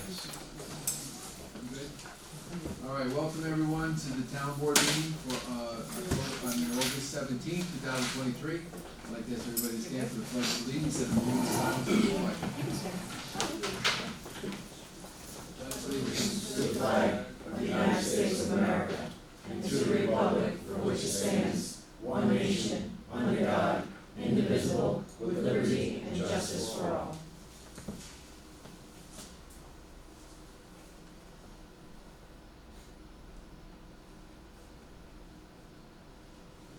Good. All right, welcome everyone to the town board meeting for, on August 17th, 2023. I'd like to ask everybody to stand for the pledge of allegiance and the moment of silence for the flag. To the flag of the United States of America and to the republic for which it stands, one nation, under God, indivisible, with liberty and justice for all.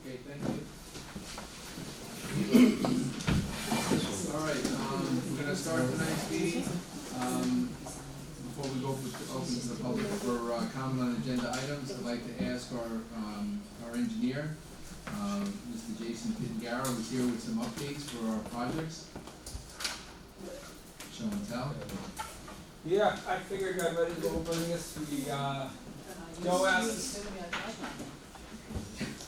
Okay, thank you. All right, we're gonna start tonight's meeting. Before we go open to the public for comment on agenda items, I'd like to ask our engineer, Mr. Jason Pitangaro, who's here with some updates for our projects. Show and tell. Yeah, I figured I'd ready to open this. Joe asked.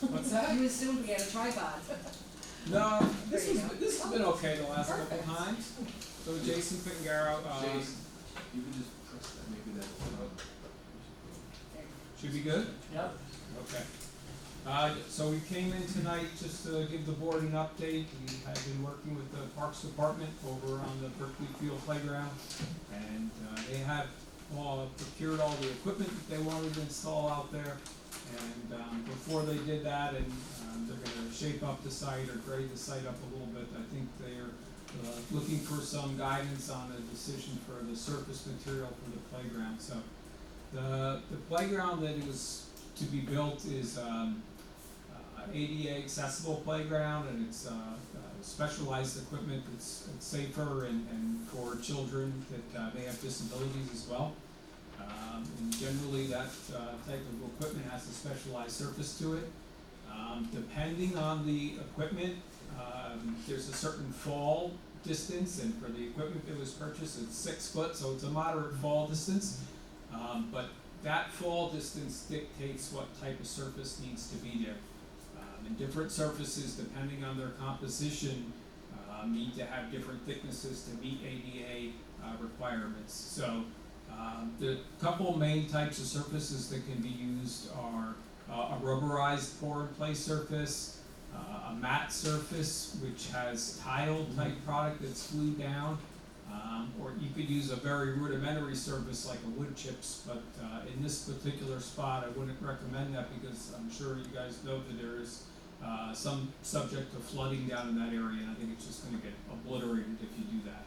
What's that? You assumed we had a tripod. No, this has been okay the last couple of times. So Jason Pitangaro, Jason, you can just press that, maybe that. should be good? Yep. Okay. So we came in tonight just to give the board an update. We had been working with the Parks Department over on the Berkeley Field Playground, and they have procured all the equipment that they wanted to install out there. And before they did that, and they're going to shape up the site or grade the site up a little bit, I think they're looking for some guidance on a decision for the surface material for the playground. So the playground that is to be built is ADA accessible playground, and it's specialized equipment that's safer and for children that may have disabilities as well. And generally that type of equipment has a specialized surface to it. Depending on the equipment, there's a certain fall distance, and for the equipment that was purchased, it's 6 foot, so it's a moderate fall distance. But that fall distance dictates what type of surface needs to be there. And different surfaces, depending on their composition, need to have different thicknesses to meet ADA requirements. So the couple main types of surfaces that can be used are a rubberized pour-in-place surface, a matte surface which has tile type product that's glued down, or you could use a very rudimentary surface like a wood chips, but in this particular spot I wouldn't recommend that because I'm sure you guys know that there is some subject to flooding down in that area, and I think it's just going to get obliterated if you do that.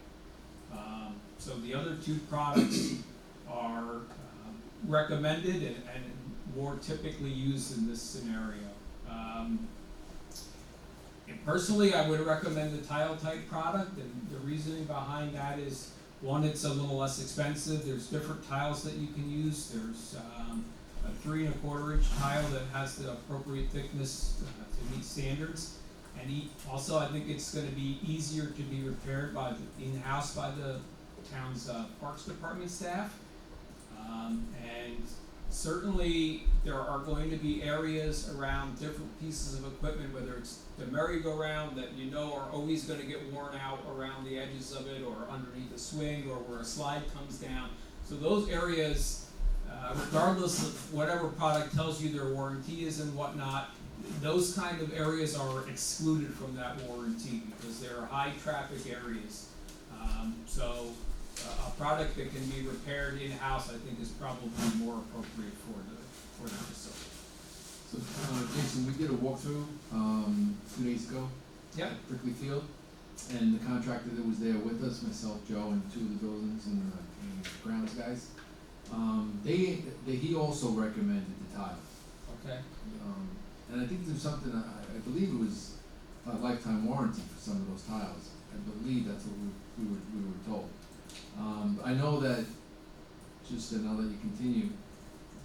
So the other two products are recommended and more typically used in this scenario. Personally, I would recommend the tile type product, and the reasoning behind that is, one, it's a little less expensive. There's different tiles that you can use. There's a 3 1/4 inch tile that has the appropriate thickness to meet standards, and also I think it's going to be easier to be repaired by in-house by the town's Parks Department staff. And certainly there are going to be areas around different pieces of equipment, whether it's the merry-go-round that you know are always going to get worn out around the edges of it, or underneath a swing, or where a slide comes down. So those areas, regardless of whatever product tells you their warranty is and whatnot, those kind of areas are excluded from that warranty because they're high traffic areas. So a product that can be repaired in-house, I think, is probably more appropriate for the facility. So, Jason, we did a walkthrough 2 days ago. Yep. At Berkeley Field, and the contractor that was there with us, myself, Joe, and 2 of the buildings and grounds guys, he also recommended the tile. Okay. And I think there's something, I believe it was a lifetime warranty for some of those tiles. I believe that's what we were told. I know that, just to now that you continue,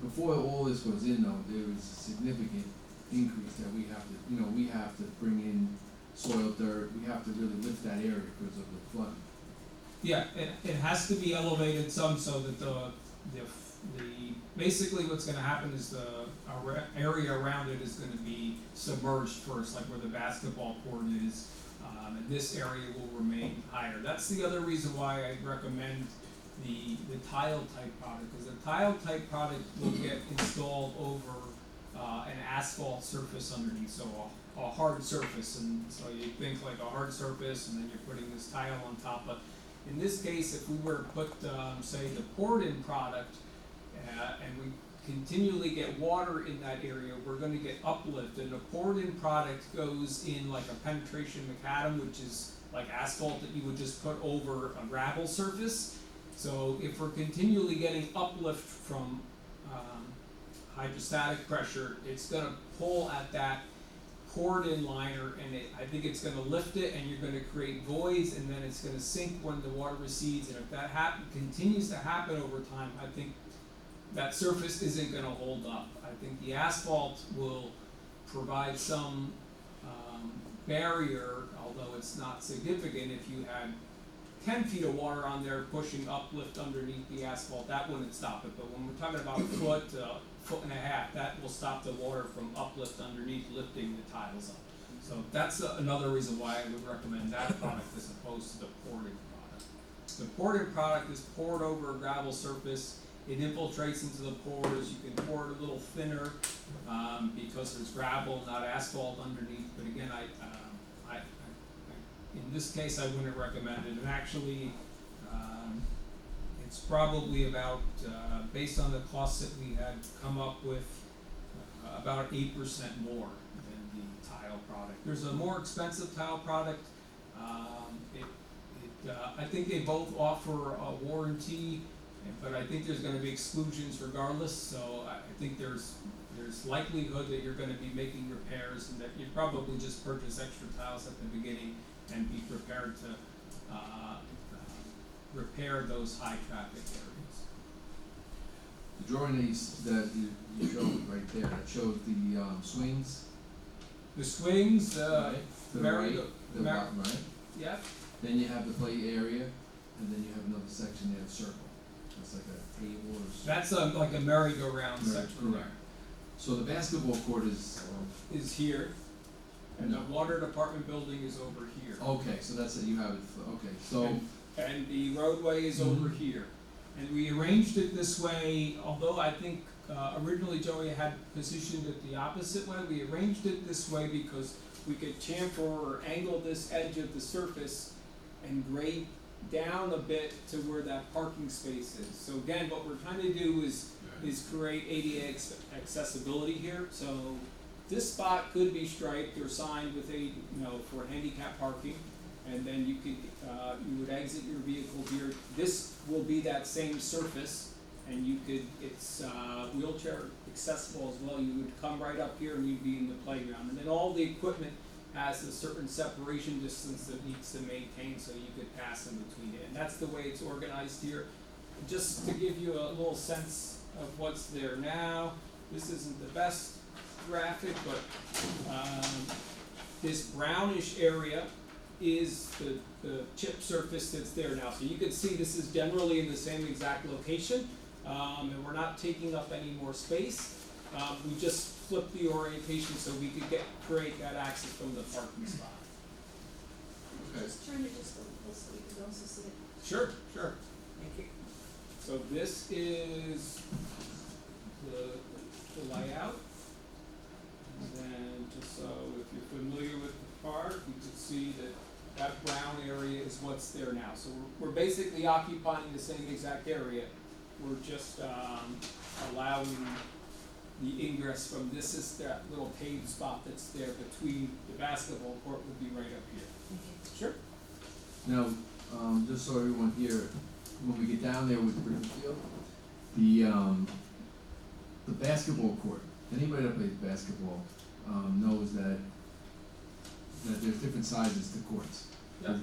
before all this goes in though, there is a significant increase that we have to bring in soil, dirt, we have to really lift that area because of the flood. Yeah, it has to be elevated some so that the basically what's going to happen is the area around it is going to be submerged first, like where the basketball court is, and this area will remain higher. That's the other reason why I recommend the tile type product, because a tile type product will get installed over an asphalt surface underneath, so a hard surface, and so you think like a hard surface, and then you're putting this tile on top. But in this case, if we were to put, say, the poured-in product, and we continually get water in that area, we're gonna get uplift, and the poured-in product goes in like a penetration macadam, which is like asphalt that you would just put over a gravel surface. So if we're continually getting uplift from hydrostatic pressure, it's gonna pull at that poured-in liner, and I think it's gonna lift it, and you're gonna create voids, and then it's gonna sink when the water recedes. And if that continues to happen over time, I think that surface isn't gonna hold up. I think the asphalt will provide some barrier, although it's not significant. If you had 10 feet of water on there pushing uplift underneath the asphalt, that wouldn't stop it. But when we're talking about a foot and a half, that will stop the water from uplift underneath, lifting the tiles up. So that's another reason why I would recommend that product as opposed to the poured-in product. The poured-in product is poured over a gravel surface. It infiltrates into the pores. You can pour it a little thinner because there's gravel, not asphalt underneath. But again, in this case, I wouldn't recommend it. And actually, it's probably about, based on the costs that we had come up with, about 8% more than the tile product. There's a more expensive tile product. I think they both offer a warranty, but I think there's gonna be exclusions regardless, so I think there's likelihood that you're gonna be making repairs, and that you probably just purchase extra tiles at the beginning and be prepared to repair those high traffic areas. The drawing that you showed right there, that showed the swings, The swings, right? To the right, the mer- bottom right. yeah, Then you have the play area, and then you have another section there, circle. That's like a table or something. that's like a merry-go-round Merry- section there. correct. So the basketball court is, Is here, and the water department building is over here. okay, so that's it, you have it, okay, so, And the roadway is over here. And we arranged it this way, although I think originally Joey had positioned it the opposite way. We arranged it this way because we could chamfer or angle this edge of the surface and grade down a bit to where that parking space is. So again, what we're trying to do is create ADA accessibility here. So this spot could be striped or signed with for handicap parking, and then you could, you would exit your vehicle here. This will be that same surface, and it's wheelchair accessible as well. You would come right up here and you'd be in the playground. And then all the equipment has a certain separation distance that needs to maintain, so you could pass in between it. And that's the way it's organized here. Just to give you a little sense of what's there now, this isn't the best graphic, but this brownish area is the chip surface that's there now. So you can see this is generally in the same exact location, and we're not taking up any more space. We just flipped the orientation so we could create that access from the parking spot. okay. Just turn it just a little so you can also see it. Sure. Thank you. So this is the layout. And then just so if you're familiar with the park, you can see that brown area is what's there now. So we're basically occupying the same exact area. We're just allowing the ingress from this is that little paved spot that's there between the basketball court would be right up here. Sure. Now, just so everyone here, when we get down there with Bridgefield, the basketball court, anybody that plays basketball, knows that there's different sizes to courts. Yep.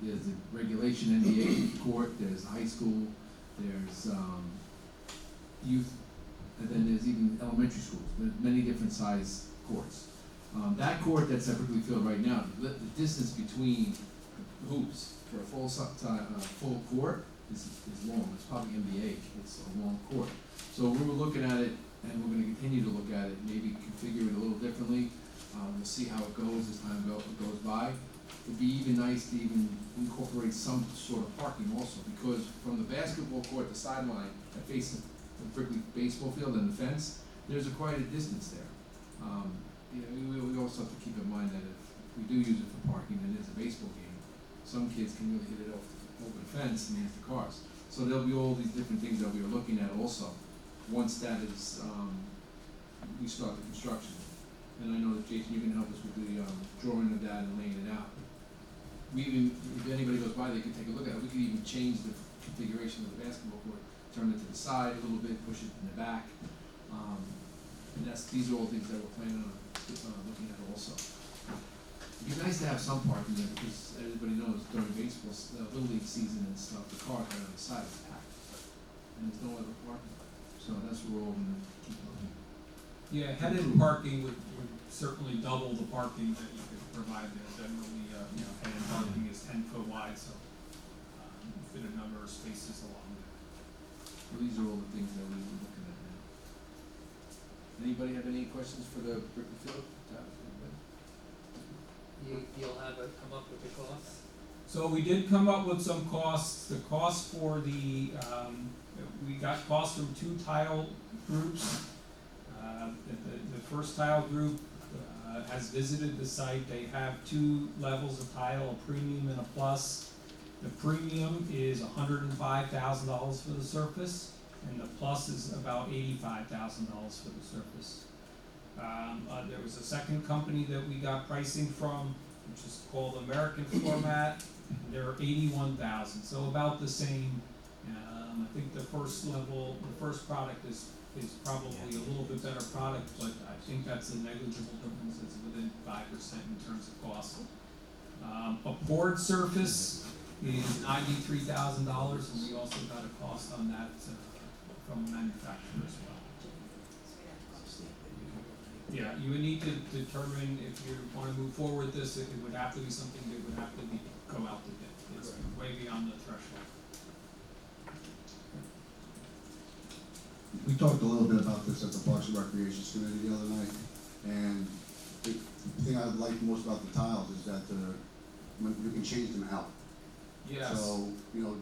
There's the regulation NBA court, there's high school, there's, youth, and then there's even elementary schools. There's many different size courts. That court that's at Berkeley Field right now, the distance between the hoops for a full court is long. It's probably NBA. It's a long court. So we were looking at it, and we're going to continue to look at it. Maybe configure it a little differently. We'll see how it goes as time goes by. it'd be even nice to even incorporate some sort of parking also, because from the basketball court, the sideline that faces the Brickley baseball field and the fence, there's quite a distance there. You know, we also have to keep in mind that if we do use it for parking and it's a baseball game, some kids can really hit it over the fence and hit the cars. So there'll be all these different things that we are looking at also, once that is, we start the construction. And I know that Jason, you can help us with the, drawing of that and laying it out. We even, if anybody goes by, they can take a look at it, we could even change the configuration of the basketball court, turn it to the side a little bit, push it in the back. And these are all things that we're planning on, looking at also. It'd be nice to have some parking there, because everybody knows during baseball, Little League season and stuff, the cars right on the side is packed. And there's no other parking, so that's where we're all gonna keep looking. Yeah, head-in parking would certainly double the parking that you could provide there. Generally, head-in parking is 10 foot wide, so fit a number of spaces along there. So these are all the things that we were looking at now. Anybody have any questions for the Brickley Field? You'll have it come up with the costs? So we did come up with some costs. The cost for we got costs from 2 tile groups. The first tile group has visited the site. They have 2 levels of tile, a premium and a plus. The premium is $105,000 for the surface, and the plus is about $85,000 for the surface. There was a second company that we got pricing from, which is called American Format, and they're $81,000, so about the same. I think the first product is probably a little bit better product, but I think that's a negligible difference. It's within 5% in terms of cost. A board surface is $93,000, and we also got a cost on that from the manufacturer as well. Yeah, you would need to determine if you want to move forward with this, it would have to be something that would have to go out to bid. It's way beyond the threshold. We talked a little bit about this at the Parks and Recreation Committee the other night, and the thing I like most about the tiles is that you can change them out. Yes. So,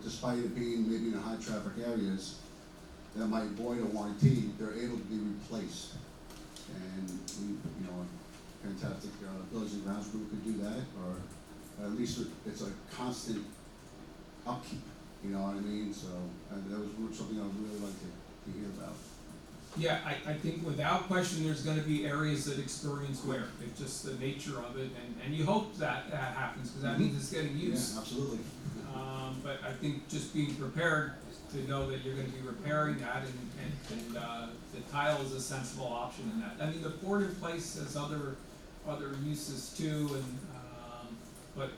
despite it being maybe in high traffic areas that might void a warranty, they're able to be replaced. And we, a fantastic Buildings and Grounds group could do that, or at least it's a constant upkeep, you know what I mean? So, that was something I would really like to hear about. Yeah, I think without question, there's gonna be areas that experience wear. It's just the nature of it, and you hope that happens, because that means it's getting used. Yeah, absolutely. But I think just being prepared to know that you're gonna be repairing that, and the tile is a sensible option in that. I mean, the board in place has other uses too, and, but,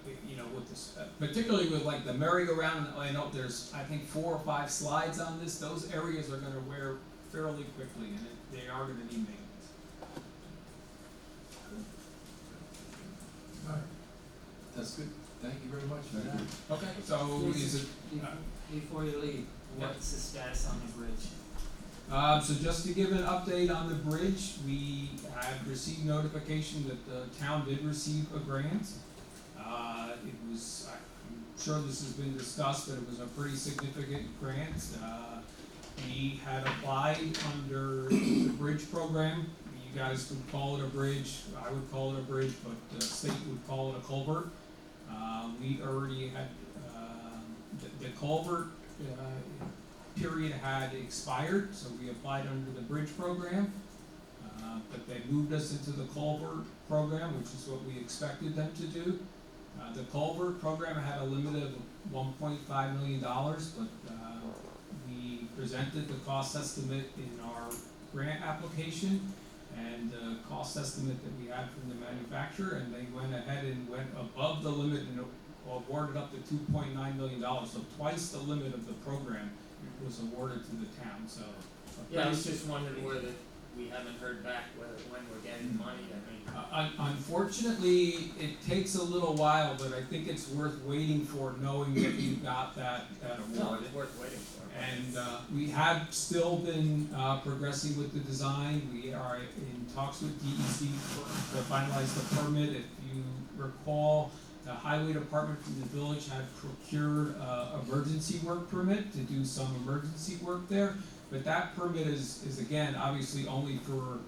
with this, particularly with like the merry-go-round, I know there's, I think 4 or 5 slides on this, those areas are gonna wear fairly quickly, and they are gonna need maintenance. Alright, that's good, thank you very much for Thank that. you. Okay, so is it, Before you leave, what's the status on the bridge? so just to give an update on the bridge, we have received notification that the town did receive a grant. It was, I'm sure this has been discussed, but it was a pretty significant grant. We had applied under the bridge program. You guys would call it a bridge, I would call it a bridge, but the state would call it a culvert. We already had, the culvert, period had expired, so we applied under the bridge program. But they moved us into the culvert program, which is what we expected them to do. The culvert program had a limit of $1.5 million, but we presented the cost estimate in our grant application and the cost estimate that we had from the manufacturer, and they went ahead and went above the limit and awarded up to $2.9 million, so twice the limit of the program was awarded to the town, so. Yeah, I was just wondering whether we haven't heard back when we're getting money, Unfortunately, it takes a little while, but I think it's worth waiting for, knowing that you got that No, award. it's worth waiting for. And we have still been progressing with the design. We are in talks with DEC to finalize the permit. If you recall, the highway department from the village had procured a emergency work permit to do some emergency work there. But that permit is again, obviously only for,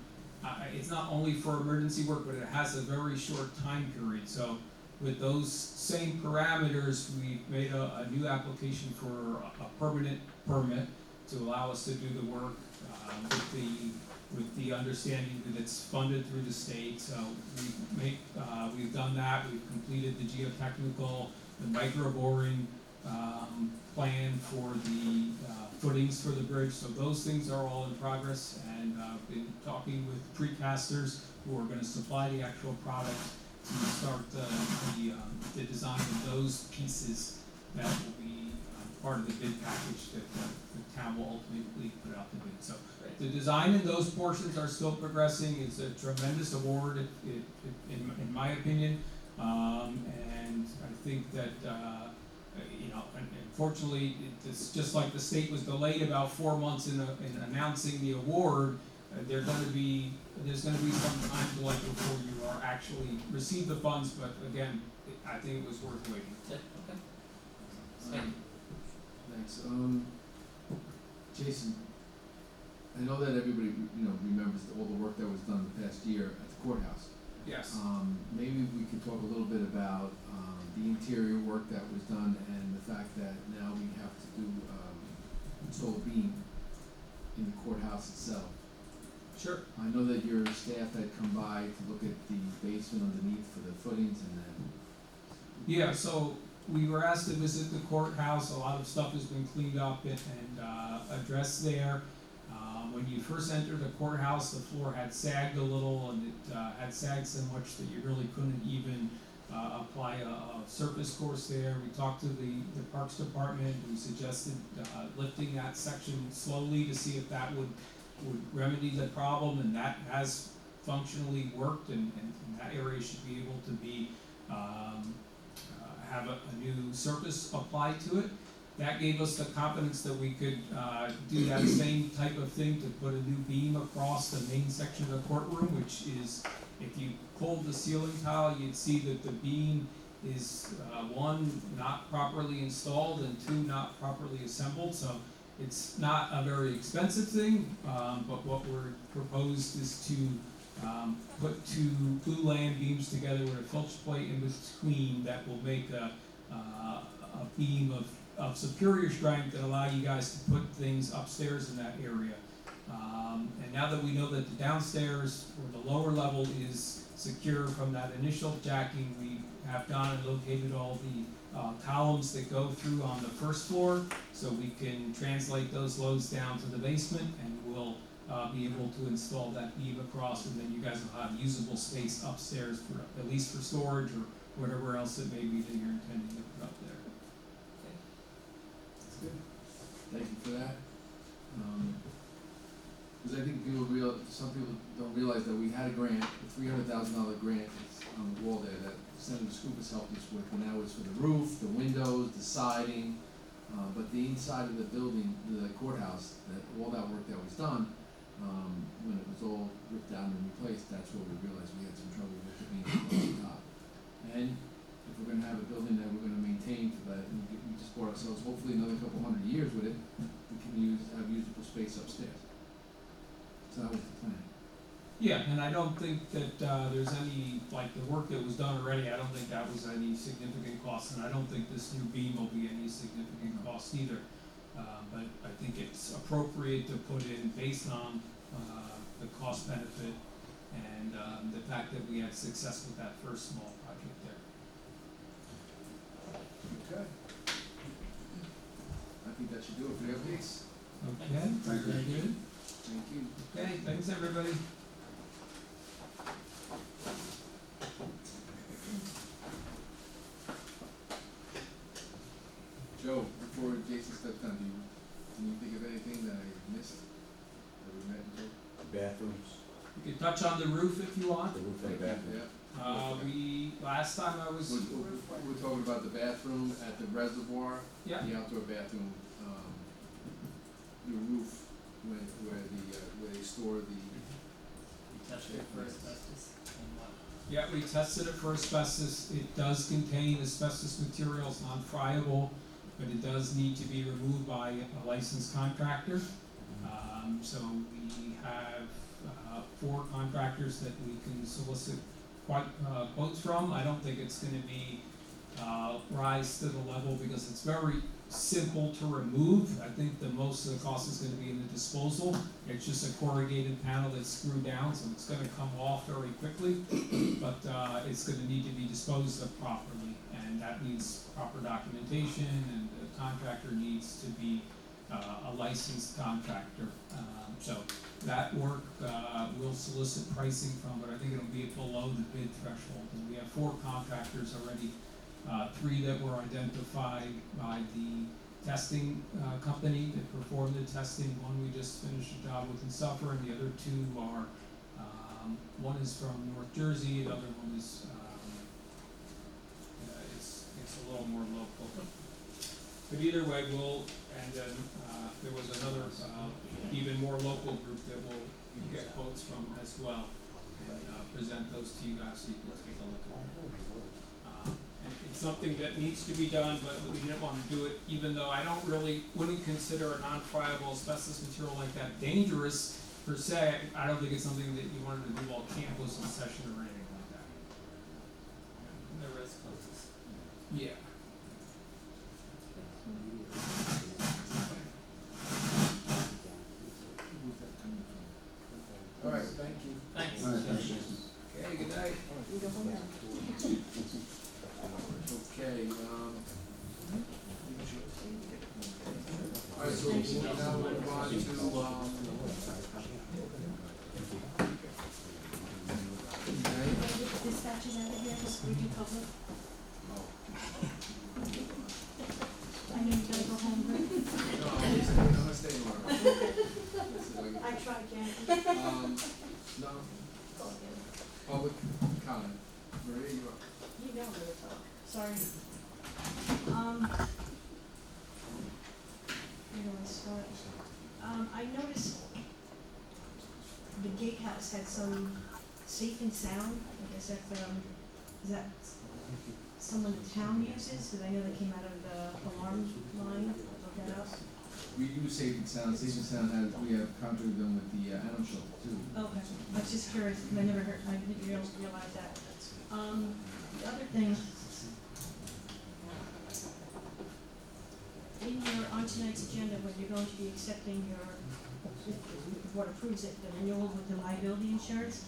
it's not only for emergency work, but it has a very short time period. So with those same parameters, we made a new application for a permanent permit to allow us to do the work, with the understanding that it's funded through the state. So we've done that, we've completed the geotechnical, the micro boring, plan for the, footings for the bridge. So those things are all in progress, and, been talking with precasters who are gonna supply the actual product to start the design of those pieces that will be, part of the bid package that the town will ultimately put out to bid. So the design in those portions are still progressing. It's a tremendous award, in my opinion. And I think that, unfortunately, it's just like the state was delayed about 4 months in announcing the award. There's gonna be some time delay before you are actually receive the funds, but again, I think it was worth waiting. Yeah, okay. Thanks. Jason, I know that everybody, remembers all the work that was done the past year at the courthouse. Yes. Maybe we could talk a little bit about, the interior work that was done and the fact that now we have to do, install a beam in the courthouse itself. Sure. I know that your staff had come by to look at the basement underneath for the footings and then. Yeah, so we were asked to visit the courthouse. A lot of stuff has been cleaned up and addressed there. When you first entered the courthouse, the floor had sagged a little, and it had sagged so much that you really couldn't even apply a surface course there. We talked to the Parks Department. We suggested lifting that section slowly to see if that would remedy the problem, and that has functionally worked, and that area should be able to be have a new surface applied to it. That gave us the confidence that we could do that same type of thing to put a new beam across the main section of the courtroom, which is, if you pulled the ceiling tile, you'd see that the beam is, one, not properly installed, and two, not properly assembled. So it's not a very expensive thing, but what we're proposed is to put two glulam beams together with a filch plate in between that will make a beam of superior strength that allow you guys to put things upstairs in that area. And now that we know that the downstairs or the lower level is secure from that initial jacking, we have gone and located all the columns that go through on the first floor, so we can translate those loads down to the basement, and we'll be able to install that beam across, and then you guys will have usable space upstairs for, at least for storage or whatever else it may be that you're intending to put up there. That's good. Thank you for that. Because I think some people don't realize that we had a grant, a $300,000 grant that's on the wall there that Senator Scoop has helped us with, and that was for the roof, the windows, the siding, but the inside of the building, the courthouse, all that work that was done, when it was all ripped down and replaced, that's where we realized we had some trouble with the beam across the top. And if we're gonna have a building that we're gonna maintain for that, and we just bought ourselves hopefully another couple $100 years with it, we can have usable space upstairs. So that was the plan. Yeah, and I don't think that there's any, like the work that was done already, I don't think that was any significant cost, and I don't think this new beam will be any significant cost either. But I think it's appropriate to put in based on the cost benefit and the fact that we had success with that first small project there. Okay. I think that should do it for the updates. Okay, Thank you. very good. Thank you. Okay, thanks everybody. Joe, before Jason steps down, can you think of anything that I missed that we met in Joe? Bathrooms, You can touch on the roof if you want. the roof and the bathroom. Yeah. Last time I was, We're talking about the bathroom at the reservoir, yeah, the outdoor bathroom, the roof, where they store the, You touched it for asbestos and what? Yeah, we tested it for asbestos. It does contain asbestos materials, non-friable, but it does need to be removed by a licensed contractor. So we have, 4 contractors that we can solicit quotes from. I don't think it's gonna be, rise to the level because it's very simple to remove. I think the most of the cost is gonna be in the disposal. It's just a corrugated panel that's screwed down, so it's gonna come off very quickly. But, it's gonna need to be disposed of properly, and that needs proper documentation, and the contractor needs to be, a licensed contractor. So that work, we'll solicit pricing from, but I think it'll be below the bid threshold. And we have 4 contractors already, 3 that were identified by the testing, company that performed the testing. One we just finished a job with in Suffolk, and the other 2 are, one is from North Jersey, the other one is, it's a little more local. But either way, and then, there was another, even more local group that we'll get quotes from as well, and, present those to you guys so you can take a look at them. And it's something that needs to be done, but we didn't wanna do it, even though I wouldn't consider a non-friable asbestos material like that dangerous per se. I don't think it's something that you wanted to do while camp was in session or anything like that. The risk poses. Yeah. All right, thank you. Thanks. All right, thank you. Okay, good night. Okay, all right, so we'll now move on to, Dispatches out of here, just reading public. I know you gotta go home, right? no, I'm gonna stay tomorrow. I tried, Jan. No, public comment. Maria, you up? You know where to talk. Sorry. Where do I start? I noticed the gatehouse had some safe and sound. I guess that's, is that someone the town uses? Because I know they came out of the alarm line. Look that up. We use Safe and Sound. Safe and Sound we have contracted them with the animal shelter too. Okay, I was just curious, because I never heard, I didn't realize that. The other thing, in your, on tonight's agenda, when you're going to be accepting your, if the board approves it, the renewal with the liability insurance,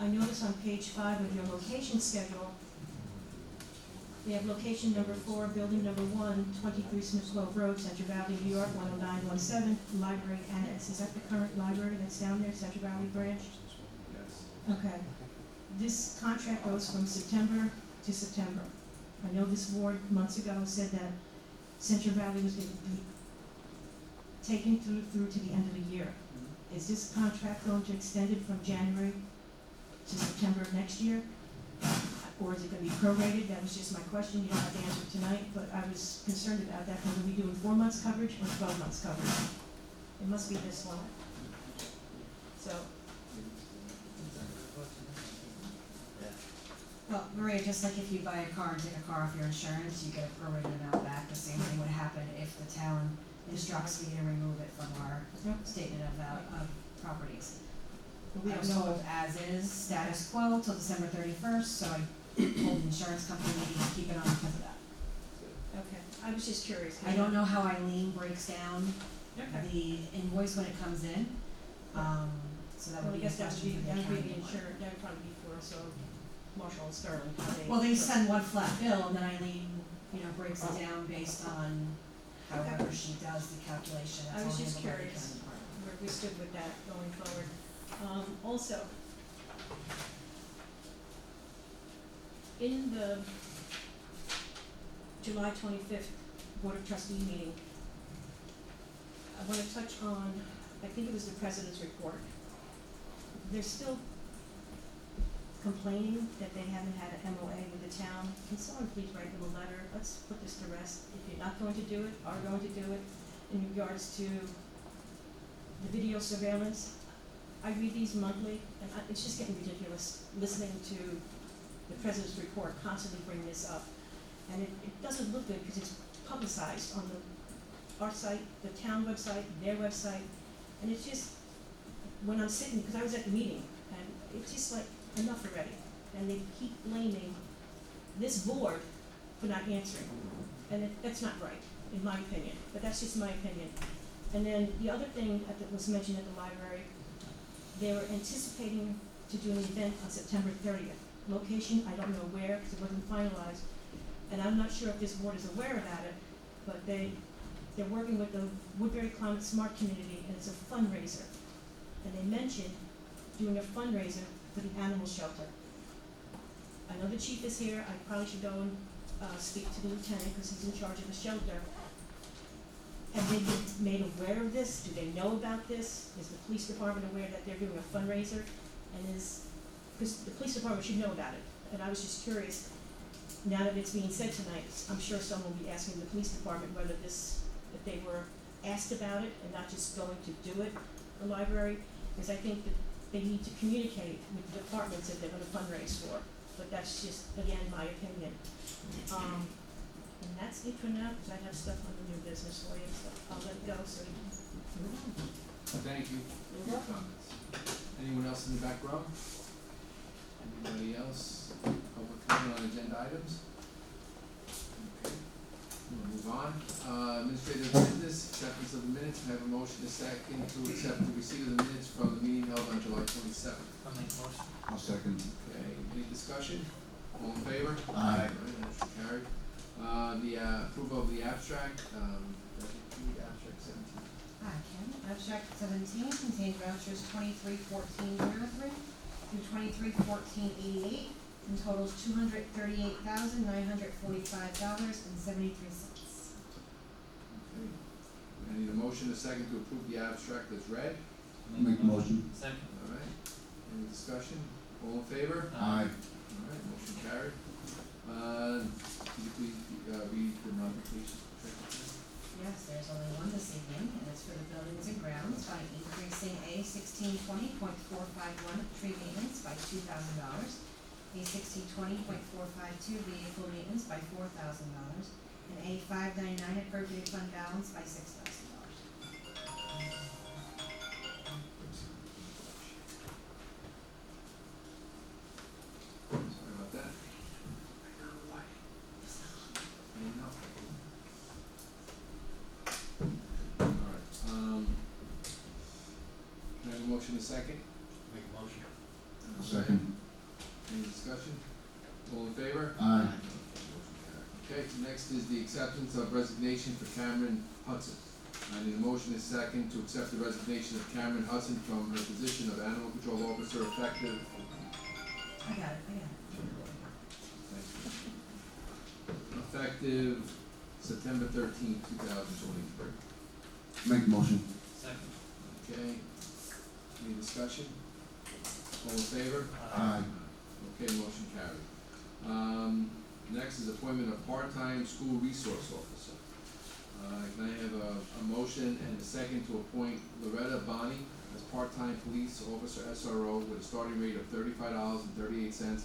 I notice on page 5 of your location schedule, we have location number 4, building number 1, 23 Smith Grove Road, Central Valley, New York, 10917, library annex. Is that the current library that's down there, Central Valley branch? Yes. Okay. This contract goes from September to September. I know this board months ago said that Central Valley was going to be taken through to the end of the year. Is this contract going to extend it from January to September of next year? Or is it gonna be prorated? That was just my question. You don't have to answer it tonight, but I was concerned about that. Whether we doing 4 months coverage or 12 months coverage? It must be this one. So, Well, Maria, just like if you buy a car and take a car off your insurance, you get a prorated amount back. The same thing would happen if the town instructs me to remove it from our statement of properties. but we I don't was know. told as is, status quo till December 31st, so I told the insurance company we need to keep it on because of that. Okay, I was just curious. I don't know how Eileen breaks down Okay. the invoice when it comes in, so that Well, I would be a guess that would question be, for the that would be accounting the department. insurance, that would probably be for, so Marshall and Sterling, how they. Well, they send one flat bill, and then Eileen, breaks it down based on however she does the calculation. I That's was all just handled by the curious. accounting department. Where we stood with that going forward. Also, in the July 25th Board of Trustee meeting, I wanna touch on, I think it was the President's report. They're still complaining that they haven't had an MOA with the town. Can someone please write them a letter? Let's put this to rest. If you're not going to do it, are going to do it, in regards to the video surveillance. I read these monthly, and it's just getting ridiculous, listening to the president's report constantly bring this up. And it doesn't look good, because it's publicized on our site, the town website, their website, and it's just, when I'm sitting, because I was at the meeting, and it's just like, enough already. And they keep blaming this board for not answering, and that's not right, in my opinion, but that's just my opinion. And then the other thing that was mentioned at the library, they were anticipating to do an event on September 30th. Location, I don't know where, because it wasn't finalized, and I'm not sure if this board is aware about it, but they're working with the Woodbury Climate Smart Community, and it's a fundraiser. And they mentioned doing a fundraiser for the animal shelter. I know the chief is here, I probably should go and speak to the lieutenant, because he's in charge of the shelter. Have they been made aware of this? Do they know about this? Is the police department aware that they're doing a fundraiser? And because the police department should know about it, and I was just curious, now that it's being said tonight, I'm sure someone will be asking the police department whether if they were asked about it and not just going to do it, the library, because I think that they need to communicate with the departments that they're gonna fundraise for, but that's just, again, my opinion. And that's it for now, because I have stuff on the new business for you, so I'll let it go, so you can move on. Thank you for your comments. Anyone else in the back row? Anybody else? Public comment on agenda items? Okay, we'll move on. Administrative business, acceptance of the minutes, can I have a motion to second to accept the receipt of the minutes from the meeting held on July 27th? I'll make a motion. I'll second. Okay, any discussion? All in favor? Aye. Alright, motion carried. The approval of the abstract, the abstract 17. Hi, Kim. Abstract 17 contains vouchers 231403 through 231488 and totals $238,945.73. Okay. I need a motion, a second to approve the abstract as read. Make the motion. Second. Alright, any discussion? All in favor? Aye. Alright, motion carried. Could you please, read the modification? Yes, there's only one this evening, and it's for the buildings and grounds by increasing A 1620.451 tree maintenance by $2,000, A 1620.452 vehicle maintenance by $4,000, and A 599 appropriate fund balance by $6,000. Sorry about that. Alright, can I have a motion a second? Make a motion. Second. Any discussion? All in favor? Aye. Okay, so next is the acceptance of resignation for Cameron Hudson. I need a motion a second to accept the resignation of Cameron Hudson from her position of animal control officer effective. I got it. Effective September 13th, 2023. Make the motion. Second. Okay, any discussion? All in favor? Aye. Okay, motion carried. Next is appointment of part-time school resource officer. Can I have a motion and a second to appoint Loretta Bonney as part-time police officer SRO with a starting rate of $35.38 and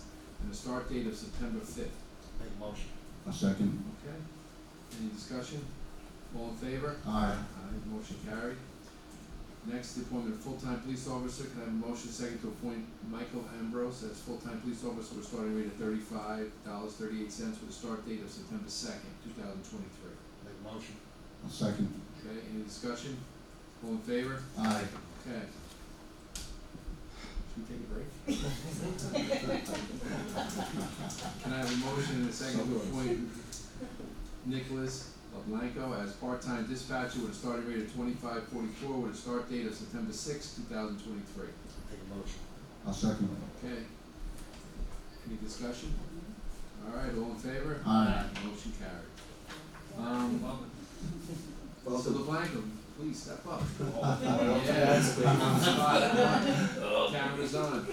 a start date of September 5th? Make a motion. I'll second. Okay, any discussion? All in favor? Aye. Aye, motion carried. Next, the appointment of full-time police officer, can I have a motion second to appoint Michael Ambrose as full-time police officer with a starting rate of $35.38 with a start date of September 2nd, 2023. Make a motion. I'll second. Okay, any discussion? All in favor? Aye. Okay. Should we take a break? Can I have a motion and a second to appoint Nicholas Blanco as part-time dispatcher with a starting rate of $25.44 with a start date of September 6th, 2023. Make a motion. I'll second. Okay. Any discussion? All right, all in favor? Aye. Motion carried. Welcome. Mr. LeBlanco, please step up. Yeah. Camera's on.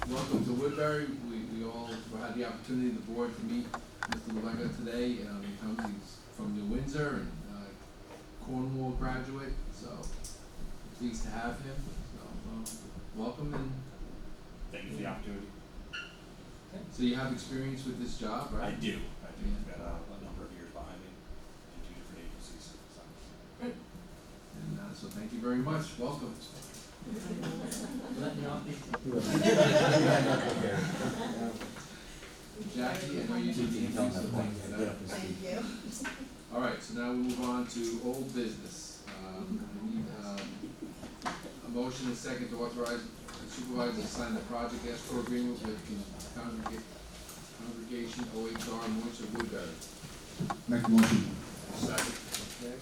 Welcome to Woodbury. We all had the opportunity, the board, to meet Mr. LeBlanco today. He comes, he's from New Windsor, and Cornwall graduate, so pleased to have him, so, welcome, and Thank you for the opportunity. so you have experience with this job, I right? do. Yeah. I've got a number of years behind me in two different agencies, so. And, so thank you very much, welcome. Jackie, I know you did the interviews, so thank you for that. Thank you. Alright, so now we move on to old business. I need, a motion and second to authorize the supervisor to sign the project escrow agreement with the Congregation OHR Moisture Woodbury. Make a motion. Second. Okay,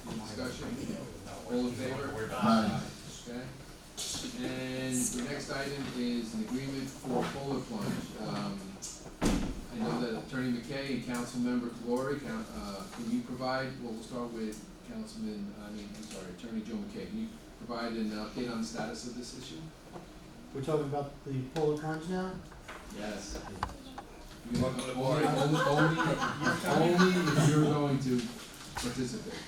any discussion? All in favor? Aye. Okay. And the next item is an agreement for Polar Plunge. I know that Attorney McKay and Councilmember Calori, can you provide, well, we'll start with Attorney Joe McKay. Can you provide an update on the status of this issue? We're talking about the polar plunge now? Yes. Only if you're going to participate.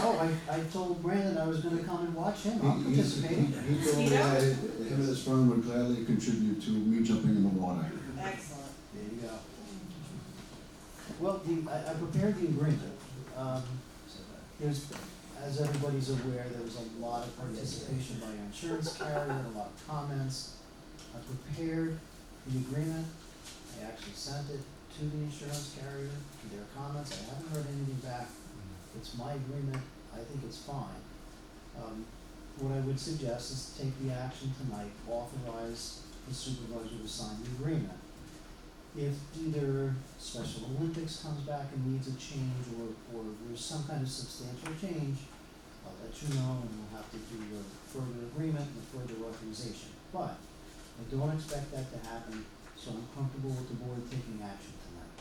Oh, I told Brandon I was gonna come and watch him, I'm participating. He told me that him and his firm would gladly contribute to me jumping in the water. Excellent. There you go. Well, I prepared the agreement. There's, as everybody's aware, there was a lot of participation by our insurance carrier, a lot of comments. I prepared the agreement, I actually sent it to the insurance carrier, to their comments, I haven't heard anything back. It's my agreement, I think it's fine. What I would suggest is to take the action tonight, authorize the supervisor to sign the agreement. If either Special Olympics comes back and needs a change, or there's some kind of substantial change, I'll let you know, and we'll have to do a further agreement and further authorization. But I don't expect that to happen, so I'm comfortable with the board taking action tonight.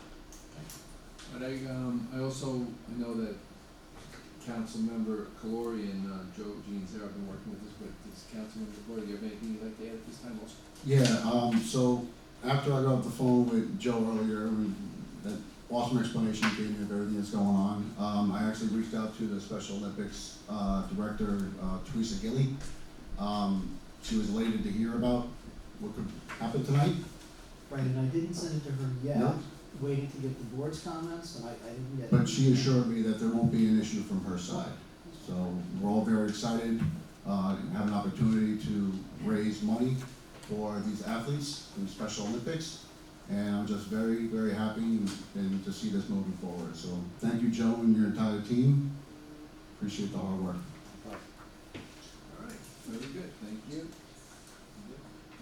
But I know that Councilmember Calori and Joe Jeans there have been working with this, but does Councilmember Calori, do you have anything you'd like to add at this time also? Yeah, so after I got off the phone with Joe earlier, that awesome explanation he gave me of everything that's going on, I actually reached out to the Special Olympics, director, Teresa Gilly. She was elated to hear about what could happen tonight. Right, and I didn't send it to her yet, No. waiting to get the board's comments, and I didn't get. But she assured me that there won't be an issue from her side. So we're all very excited, have an opportunity to raise money for these athletes in the Special Olympics. And I'm just very, very happy and to see this moving forward. So thank you, Joe, and your entire team. Appreciate the hard work. Alright, very good, thank you.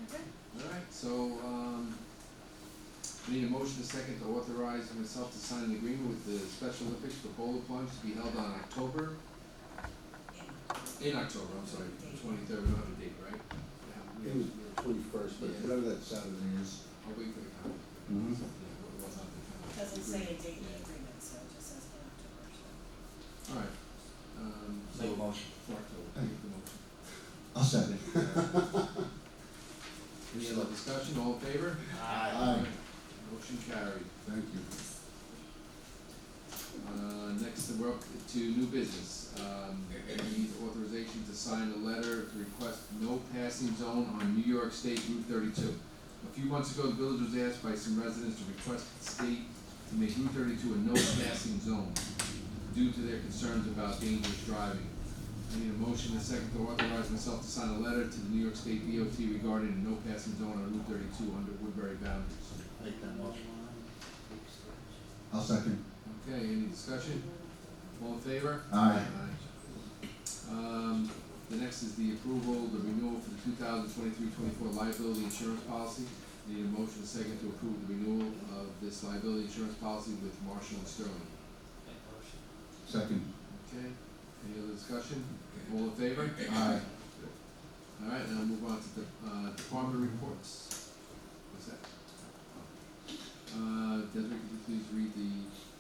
Okay. Alright, so, I need a motion to second to authorize myself to sign an agreement with the Special Olympics for Polar Plunge to be held on in October, I'm sorry, 23rd, we don't have a date, right? It was the 21st, but whatever that Saturday is. I'll wait for the comment. Mhm. Yeah, we'll have the comment. Doesn't say a date in the agreement, so it just says in October, so. Alright, so. Make a motion. For October, make the motion. I'll second. Any other discussion, all in favor? Aye. Motion carried. Thank you. Next, we're up to new business. We need authorization to sign a letter to request no passing zone on New York State Route 32. A few months ago, the village was asked by some residents to request the state to make Route 32 a no passing zone due to their concerns about dangerous driving. I need a motion and a second to authorize myself to sign a letter to the New York State DOT regarding a no passing zone on Route 32 under Woodbury boundaries. Make that motion. I'll second. Okay, any discussion? All in favor? Aye. The next is the approval, the renewal for the 2023-24 liability insurance policy. Need a motion and second to approve the renewal of this liability insurance policy with Marshall and Sterling. Second. Okay, any other discussion? All in favor? Aye. All right, now move on to the, department reports. What's that? Desiree, could you please read the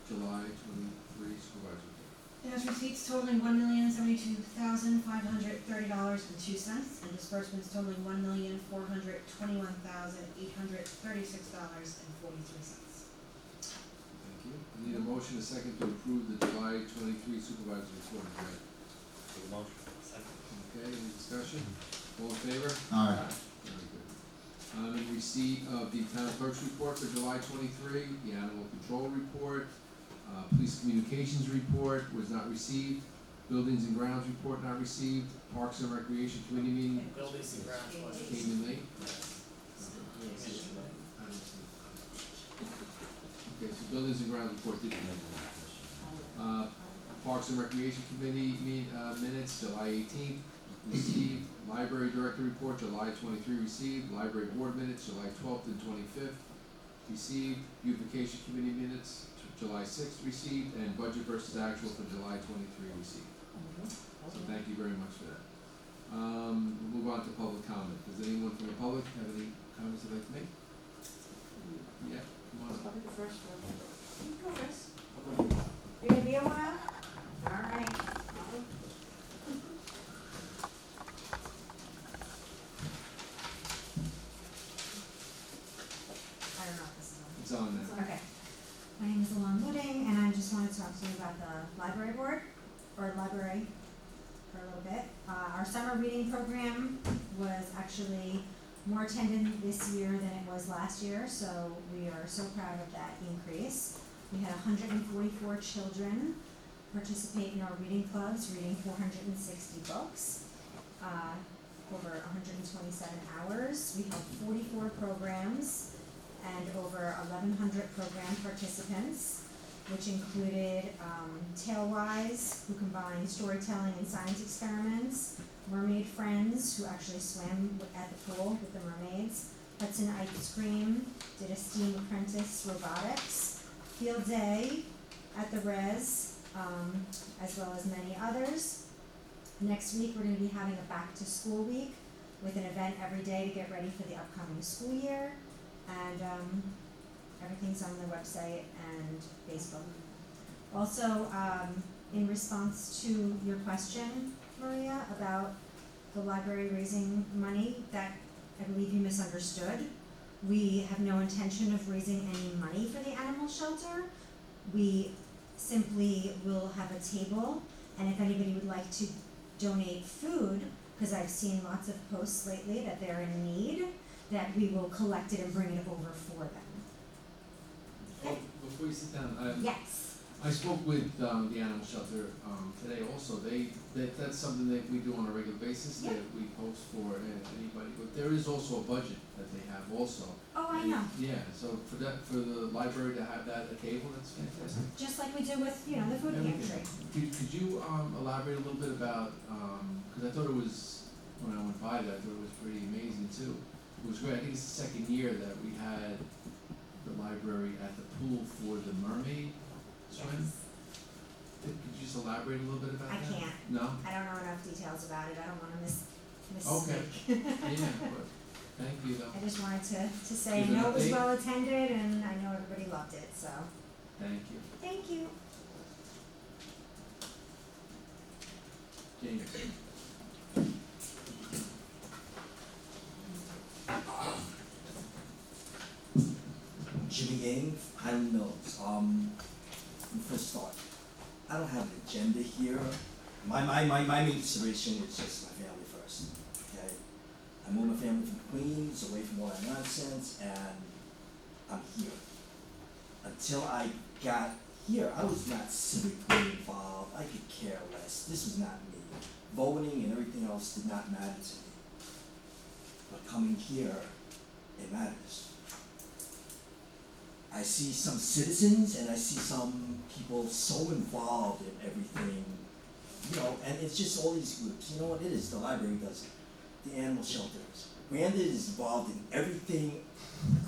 July 23 supervisor report? There's receipts totaling $1,072,530.02 and disbursements totaling $1,421,836.43. Thank you. I need a motion and a second to approve the July 23 supervisor report. report is read. For the motion. Okay, any discussion? All in favor? Aye. Very good. In receipt of the town clerk's report for July 23, the animal control report, police communications report was not received, buildings and grounds report not received, parks and recreation committee meeting And buildings and grounds was. came in late. Okay, so buildings and grounds report didn't have. Parks and Recreation Committee minutes, July 18th, received. Library Director Report, July 23 received. Library Board minutes, July 12th and 25th, received. Beautification Committee minutes, July 6th received, and Budget versus Actual for July 23 received. So thank you very much for that. We'll move on to public comment. Does anyone from the public have any comments they'd like to make? Yeah, come on up. Probably the first one. You go first. You gonna be a while? Alright. I don't know if this is on. It's on now. Okay. My name is Alon Wooding, and I just wanted to talk to you about the library board, or library, for a little bit. Our summer reading program was actually more attended this year than it was last year, so we are so proud of that increase. We had 144 children participate in our reading clubs, reading 460 books, over 127 hours. We held 44 programs and over 1,100 program participants, which included Tale-Wise, who combined storytelling and science experiments, Mermaid Friends, who actually swam at the pool with the mermaids, Hudson Ice Cream, did a STEAM Apprentice Robotics, Field Day at the Res, as well as many others. Next week, we're gonna be having a back to school week with an event every day to get ready for the upcoming school year. And everything's on the website and Facebook. Also, in response to your question, Maria, about the library raising money, that I believe you misunderstood. We have no intention of raising any money for the animal shelter. We simply will have a table, and if anybody would like to donate food, because I've seen lots of posts lately that they're in need, that we will collect it and bring it over for them. Well, before you sit down, Yes. I spoke with the animal shelter today also. That's something that we do on a regular basis, Yeah. that we post for anybody, but there is also a budget that they have also. Oh, I know. Yeah, so for the library to have that at a table, that's fantastic. Just like we do with, the food Everything. pantry. Could you elaborate a little bit about, cause I thought it was, when I went by there, I thought it was pretty amazing too. It was great. I think it's the second year that we had the library at the pool for the mermaid swim. Could you just elaborate a little bit about I that? can't. No? I don't know enough details about it, I don't wanna Okay. misspeak. Yeah, but, thank you though. I just wanted to say, I Give an know it was update. well attended and I know everybody loved it, so, Thank you. thank you. James. Jimmy Yang, Highland Mills. First start, I don't have an agenda here. My main consideration is just my family first, okay? I moved my family from Queens, away from all that nonsense, and I'm here. Until I got here, I was not civically involved, I could care less, this was not me. Voting and everything else did not matter to me. But coming here, it matters. I see some citizens and I see some people so involved in everything, and it's just all these groups. You know what it is? The library does it. The animal shelters. Brandon is involved in everything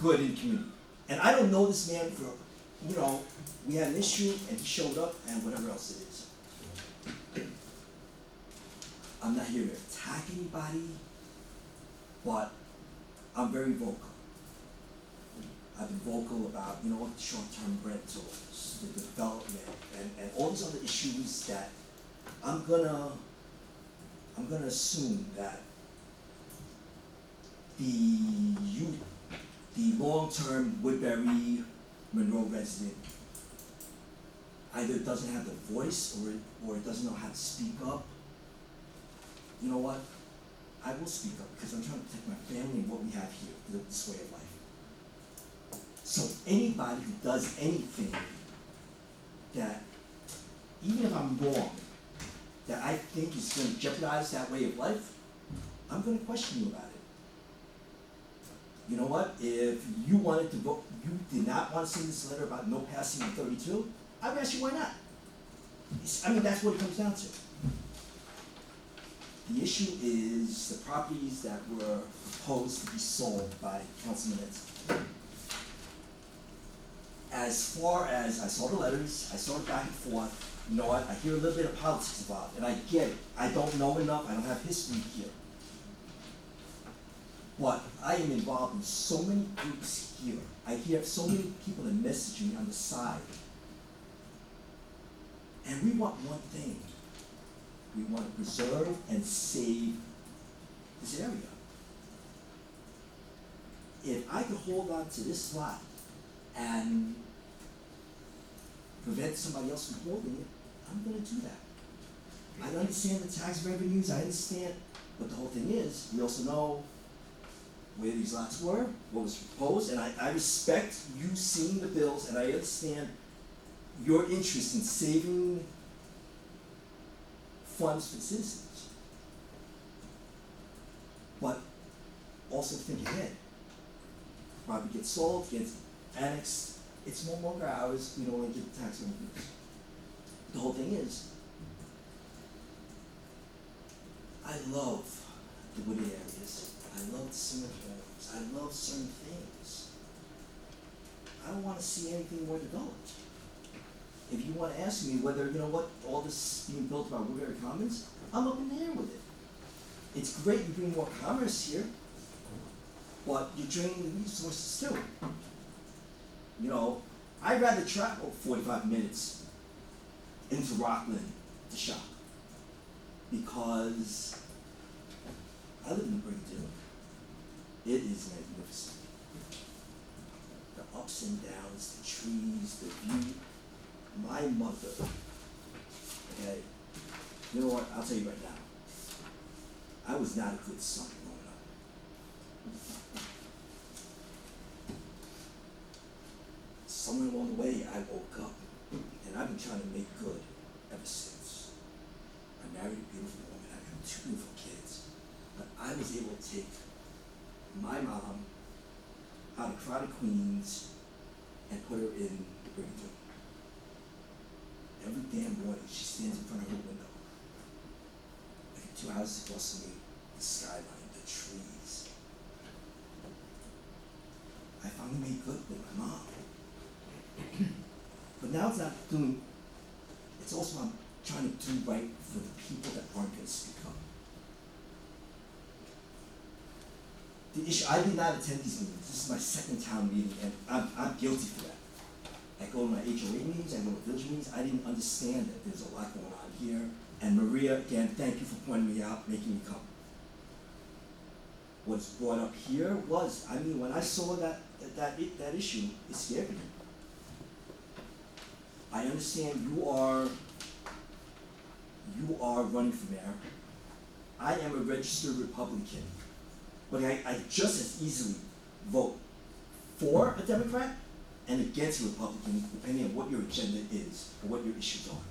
good in the community. And I don't know this man for, we had an issue and he showed up and whatever else it is. I'm not here to attack anybody, but I'm very vocal. I've been vocal about, short-term rentals, the development, and all these other issues that I'm gonna assume that the long-term Woodbury Monroe resident either doesn't have the voice or it doesn't know how to speak up, you know what? I will speak up because I'm trying to protect my family and what we have here, this way of life. So anybody who does anything that, even if I'm wrong, that I think is gonna jeopardize that way of life, I'm gonna question you about it. You know what? If you wanted to vote, you did not want to send this letter about no passing on 32, I would ask you why not. I mean, that's what it comes down to. The issue is the properties that were proposed to be sold by Councilman Edson. As far as I saw the letters, I saw it back and forth, you know what, I hear a little bit of politics involved, and I get it. I don't know enough, I don't have history here. But I am involved in so many groups here. I hear so many people that message me on the side. And we want one thing. We want to preserve and save this area. If I could hold on to this lot and prevent somebody else from holding it, I'm gonna do that. I understand the tax revenues, I understand, but the whole thing is, we also know where these lots were, what was proposed, and I respect you seeing the bills, and I understand your interest in saving funds for citizens. But also think ahead. Property gets sold, gets annexed, it's no longer ours, we don't want to get the tax revenues. The whole thing is, I love the wooded areas, I love the cement homes, I love certain things. I don't wanna see anything more developed. If you wanna ask me whether, you know what, all this being built about Woodbury Commons, I'm up in the air with it. It's great you bring more commerce here, but you're draining the resources too. You know, I'd rather travel 45 minutes into Rockland to shop, because I live in Brigadoon. It is magnificent. The ups and downs, the trees, the view. My mother, okay, you know what, I'll tell you right now, I was not a good son growing up. Somewhere along the way, I woke up, and I've been trying to make good ever since. I married a beautiful woman, I got 2 beautiful kids, but I was able to take my mom out of crowded Queens and put her in Brigadoon. Every damn morning, she stands in front of her window. I got 2 houses across from me, the skyline, the trees. I finally made good with my mom. But now it's not doing, it's also I'm trying to do right for the people that aren't gonna speak up. The issue, I did not attend these meetings, this is my 2nd town meeting, and I'm guilty for that. I go to my HOA meetings, I go to village meetings, I didn't understand that there's a lot going on here. And Maria, again, thank you for pointing me out, making me come. What's brought up here was, I mean, when I saw that issue, it scared me. I understand you are running for mayor. I am a registered Republican, but I just as easily vote for a Democrat and against a Republican, depending on what your agenda is or what your issues are.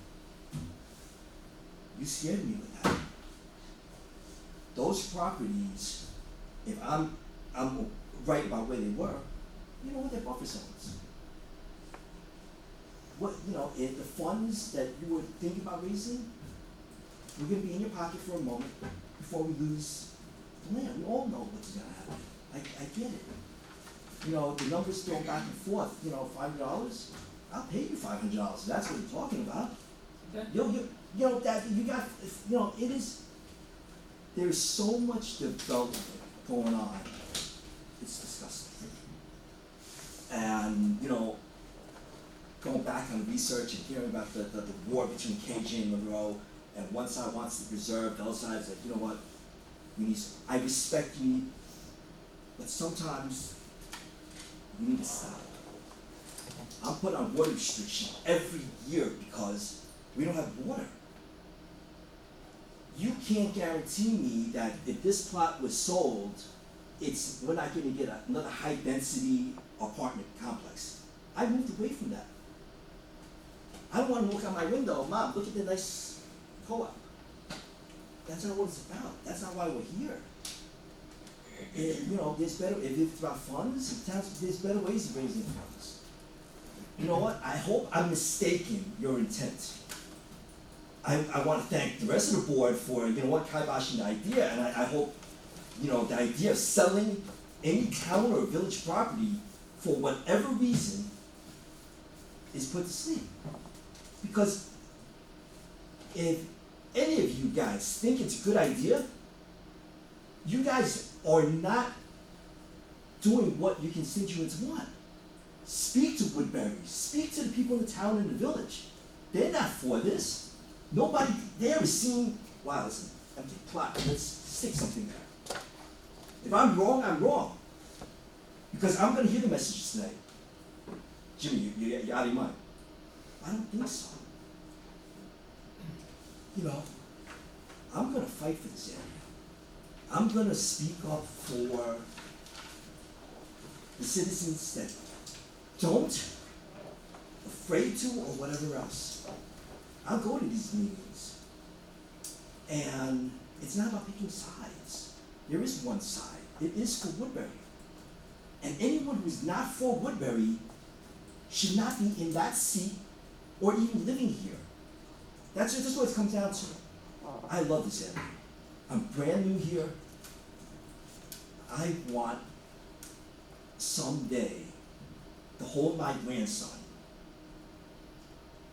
You scared me with that. Those properties, if I'm right about where they were, you know what, they're buffer zones. What, you know, if the funds that you would think about raising, we're gonna be in your pocket for a moment before we lose the land. We all know what's gonna happen. I get it. You know, the numbers go back and forth, you know, $500, I'll pay you $500, that's what you're talking about. Okay. You know, that, you got, you know, it is, there's so much development going on, it's disgusting. And, you know, going back on research and hearing about the war between KJ and Monroe, and one side wants to preserve, the other side's like, you know what, I respect you, but sometimes we need to stop. I'm put on water restriction every year because we don't have water. You can't guarantee me that if this plot was sold, we're not gonna get another high density apartment complex. I moved away from that. I don't wanna look out my window, Mom, look at the nice co-op. That's not what it's about, that's not why we're here. And, you know, there's better, if it's about funds, there's better ways of raising funds. You know what, I hope I'm mistaken your intent. I wanna thank the rest of the board for, you know what, kibashing the idea, and I hope, you know, the idea of selling any town or village property for whatever reason is put to sleep. Because if any of you guys think it's a good idea, you guys are not doing what your constituents want. Speak to Woodbury, speak to the people in the town and the village. They're not for this. Nobody there is seeing, wow, it's an empty plot, let's stick something there. If I'm wrong, I'm wrong. Because I'm gonna hear the messages tonight. Jimmy, you're out of your mind. I don't think so. You know, I'm gonna fight for this area. I'm gonna speak up for the citizens that don't, afraid to, or whatever else. I'll go to these meetings. And it's not about picking sides. There is one side. It is for Woodbury. And anyone who's not for Woodbury should not be in that seat or even living here. That's what it comes down to. I love this area. I'm brand new here. I want someday to hold my grandson.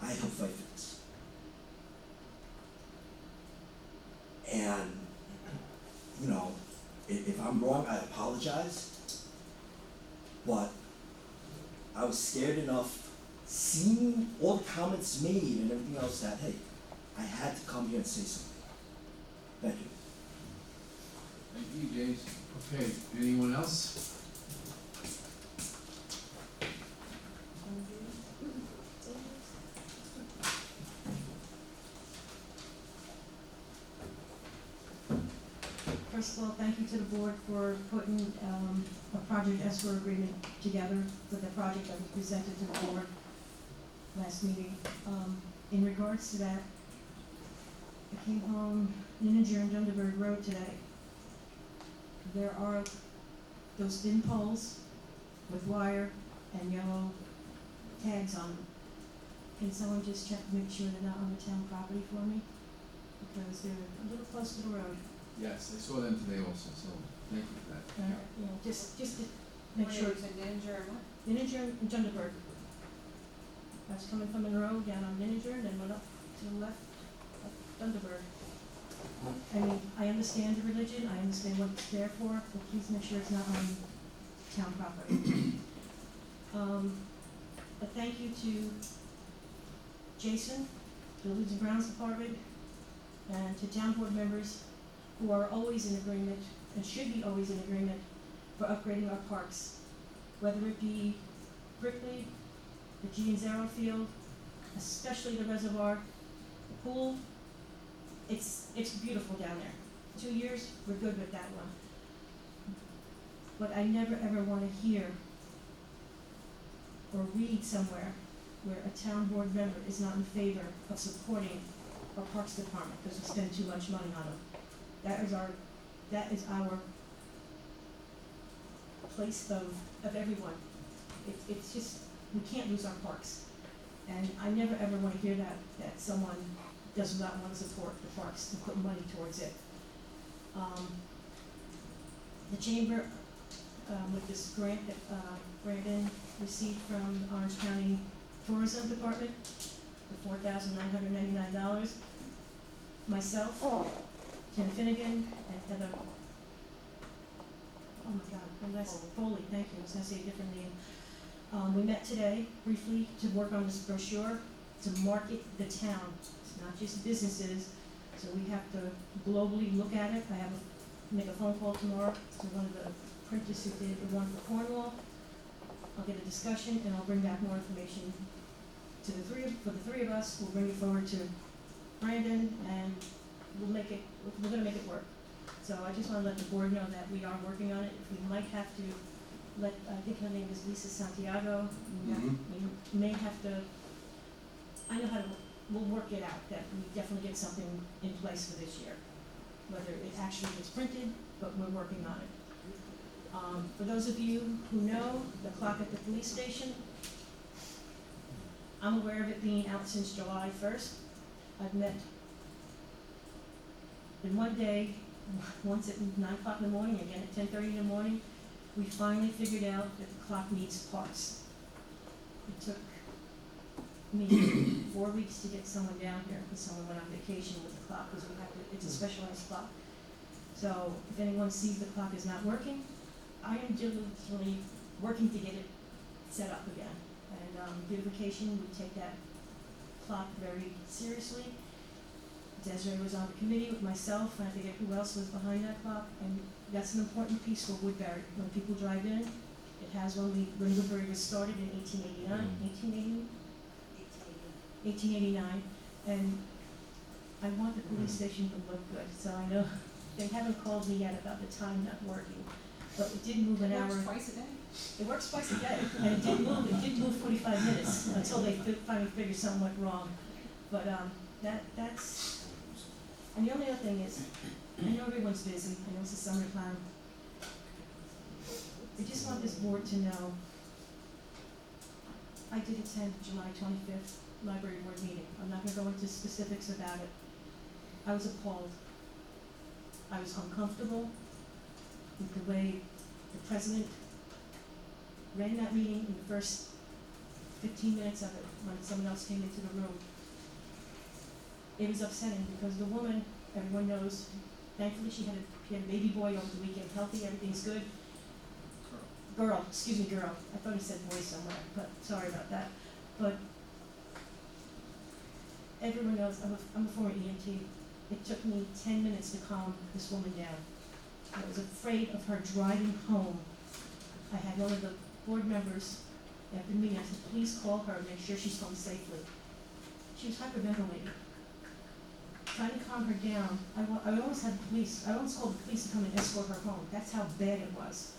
I help fight for this. And, you know, if I'm wrong, I apologize. But I was scared enough, seeing all the comments made and everything else, that, hey, I had to come here and say something. Thank you. Thank you, James. Okay, anyone else? First of all, thank you to the board for putting, a project escrow agreement together for the project that was presented to the board last meeting. In regards to that, I came home in Dunderberg Road today. There are those thin poles with wire and yellow tags on them. Can someone just check to make sure they're not on the town property for me? Because they're a little close to the road. Yes, I saw them today also, so thank you for that. You know, just to make sure. It's a danger or what? Ninninger and Dunderberg. I was coming from Monroe down on Ninninger and then went up to the left, up Dunderberg. I mean, I understand the religion, I understand what it's there for, but please make sure it's not on town property. A thank you to Jason, Buildings and Grounds Department, and to town board members who are always in agreement, and should be always in agreement, for upgrading our parks. Whether it be Brickley, the Gene Zero Field, especially the reservoir, the pool, it's beautiful down there. 2 years, we're good with that one. But I never ever wanna hear or read somewhere where a town board member is not in favor of supporting our parks department because we spend too much money on them. That is our place of everyone. It's just, we can't lose our parks. And I never ever wanna hear that someone does not wanna support the parks and put money towards it. The chamber, with this grant that, Brandon received from Orange County Tourism Department, for $4,999. Myself, Tim Finnegan, and Heather, oh my God, Foley, thank you, I was gonna say a different name. We met today briefly to work on this brochure, to market the town. It's not just businesses, so we have to globally look at it. I have to make a phone call tomorrow to one of the printers who did the one for Cornwall. I'll get a discussion, and I'll bring back more information to for the three of us, we'll bring it forward to Brandon, and we're gonna make it work. So I just wanna let the board know that we are working on it. We might have to I think her name is Lisa Santiago, we may have to, I know how to, we'll work it out, that we definitely get something in place for this year. Whether it actually gets printed, but we're working on it. For those of you who know, the clock at the police station, I'm aware of it being out since July 1st. I've met in one day, once at 9 o'clock in the morning, again at 10:30 in the morning, we finally figured out that the clock needs parts. It took me 4 weeks to get someone down here, because someone went on vacation with the clock, because it's a specialized clock. So if anyone sees the clock is not working, I am diligently working to get it set up again. And beautification, we take that clock very seriously. Desiree was on the committee with myself, and I forget who else was behind that clock, and that's an important piece for Woodbury. When people drive in, it has when Woodbury was started in 1889, and I want the police station to look good, so I know they haven't called me yet about the time not working, but it did move an hour. It works twice a day. It works twice a day, and it did move 45 minutes until they finally figured something went wrong. But that's, and the only other thing is, I know everyone's busy, I know it's the summertime. I just want this board to know, I did attend July 25th library board meeting. I'm not gonna go into specifics about it. I was appalled. I was uncomfortable with the way the president ran that meeting in the first 15 minutes of it, when someone else came into the room. It was upsetting, because the woman, everyone knows, thankfully she had a baby boy over the weekend, healthy, everything's good. Girl. I thought he said boy somewhere, but sorry about that. But everyone knows, I'm a former EMT. It took me 10 minutes to calm this woman down. I was afraid of her driving home. I had one of the board members after the meeting, I said, please call her and make sure she's home safely. She was hyperventilating. Trying to calm her down, I almost called the police to come and escort her home. That's how bad it was.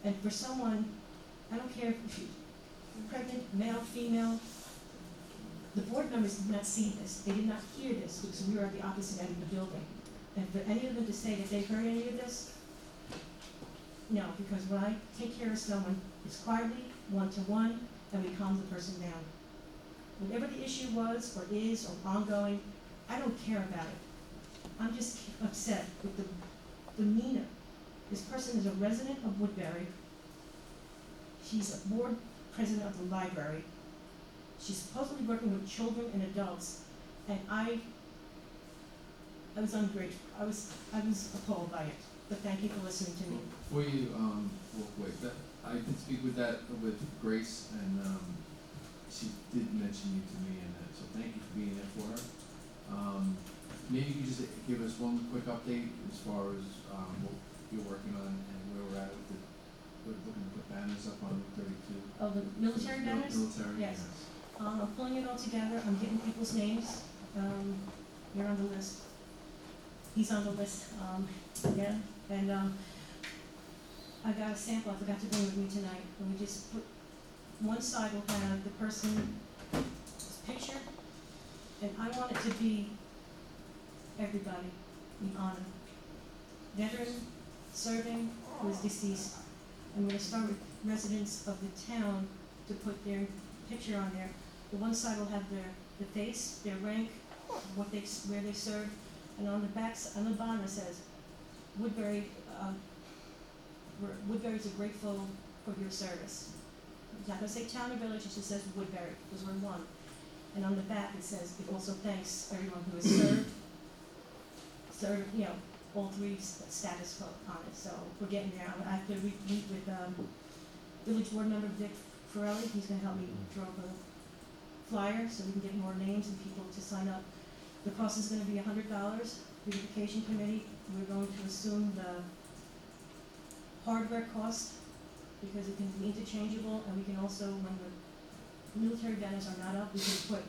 And for someone, I don't care if she's pregnant, male, female, the board members did not see this. They did not hear this, because we were at the opposite end of the building. And for any of them to say that they've heard any of this, no, because when I take care of someone, it's quietly, one-to-one, and we calm the person down. Whatever the issue was, or is, or ongoing, I don't care about it. I'm just upset with the demeanor. This person is a resident of Woodbury. She's a board president of the library. She's supposedly working with children and adults, and I was ungrateful. I was appalled by it. But thank you for listening to me. Before you walk away, I did speak with Grace, and she did mention you to me, and so thank you for being there for her. Maybe you could just give us one quick update as far as what you're working on and where we're at with we're looking to put banners up on Route 32. Oh, the military banners? Military, Yes. I'm pulling it all together. I'm getting people's names. You're on the list. He's on the list, yeah. And I got a sample I forgot to bring with me tonight. And we just put, one side will have the person's picture, and I want it to be everybody we honor. Veteran, serving, who is deceased. I'm gonna start with residents of the town to put their picture on there. The one side will have the face, their rank, where they served, and on the back, on the bottom it says, Woodbury's are grateful for your service. It's not gonna say town or village, it just says Woodbury, because we're one. And on the back it says, it also thanks everyone who has served, all three status on it, so we're getting there. I have to meet with, village board member Vic Ferrelli, he's gonna help me draw up a flyer, so we can get more names and people to sign up. The cost is gonna be $100, beautification committee, we're going to assume the hardware cost. because it can be interchangeable, and we can also, when the military banners are not up, we can put